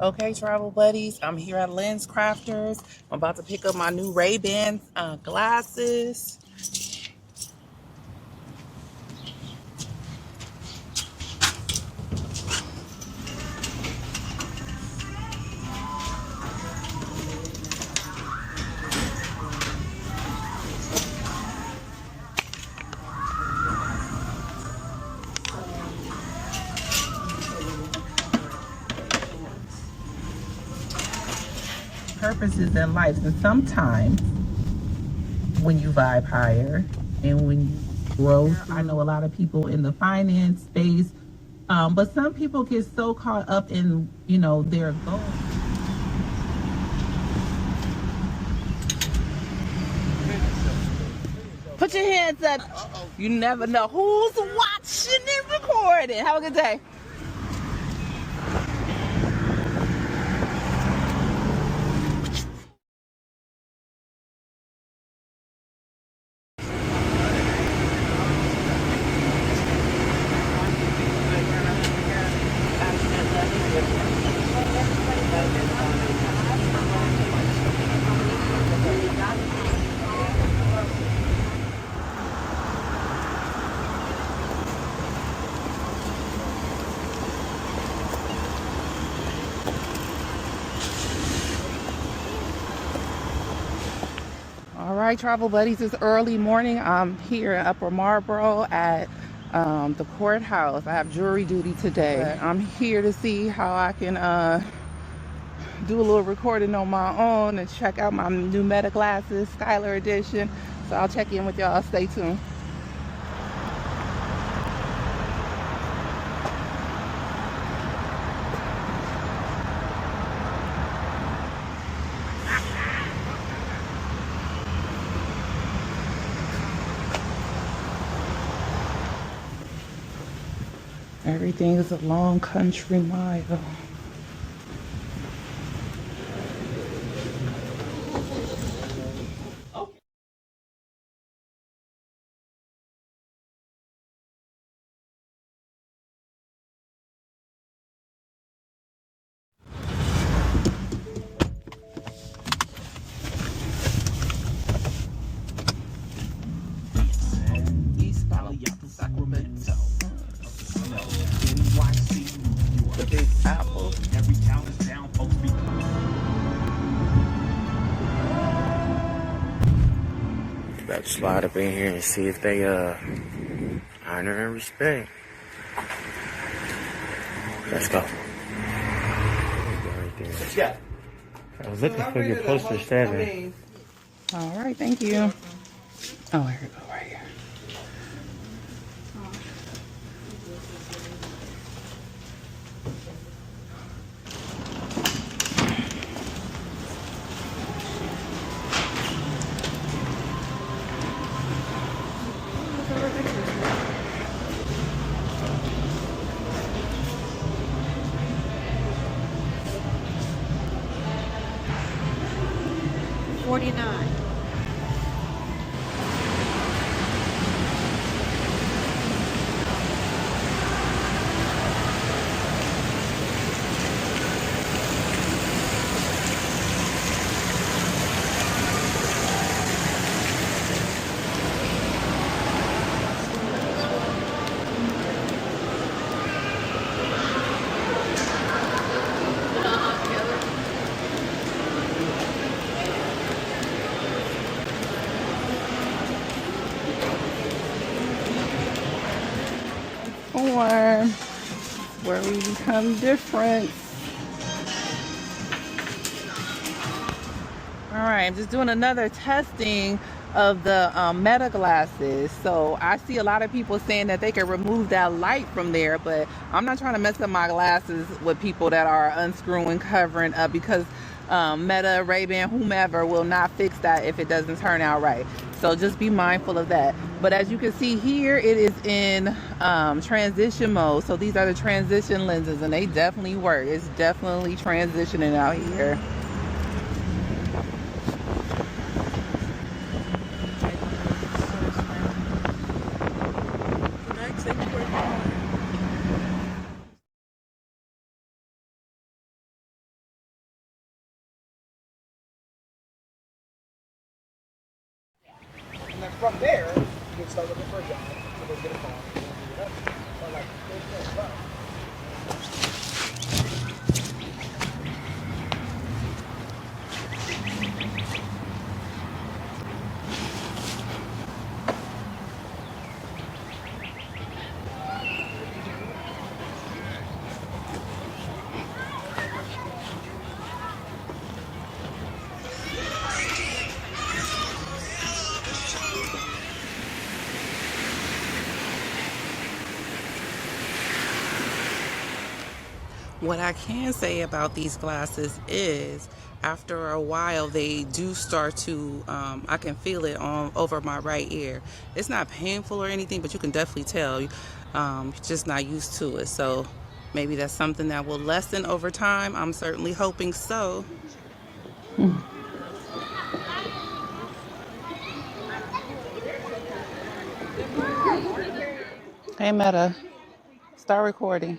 Okay, travel buddies, I'm here at LensCrafters. I'm about to pick up my new Ray-Ban glasses. Purposes in life, and sometimes when you vibe higher and when you grow, I know a lot of people in the finance space, but some people get so caught up in, their goals. Put your hands up. You never know who's watching and recording. Have a good day. All right, travel buddies, it's early morning. I'm here in Upper Marlboro at the courthouse. I have jury duty today. I'm here to see how I can do a little recording on my own and check out my new Meta glasses, Skylar Edition. So I'll check in with y'all. Stay tuned. Everything is a long country mile. East Valley out to Sacramento. The Big Apple. Every town is down, folks be about to slide up in here and see if they honor and respect. Let's go. Right there. Yeah. I was looking for your poster 7. All right, thank you. Oh, here we go, right here. $49. Or where we become different. All right, I'm just doing another testing of the Meta glasses. So I see a lot of people saying that they can remove that light from there, but I'm not trying to mess up my glasses with people that are unscrewing, covering up, because Meta, Ray-Ban, whomever will not fix that if it doesn't turn out right. So just be mindful of that. But as you can see here, it is in transition mode. So these are the transition lenses, and they definitely work. It's definitely transitioning out here. from there, you can start looking for a job, and then get a car, and then do whatever. But like, there's no rush. What I can say about these glasses is after a while they do start to I can feel it on over my right ear. It's not painful or anything, but you can definitely tell you're just not used to it. So maybe that's something that will lessen over time. I'm certainly hoping so. Hey Meta, start recording.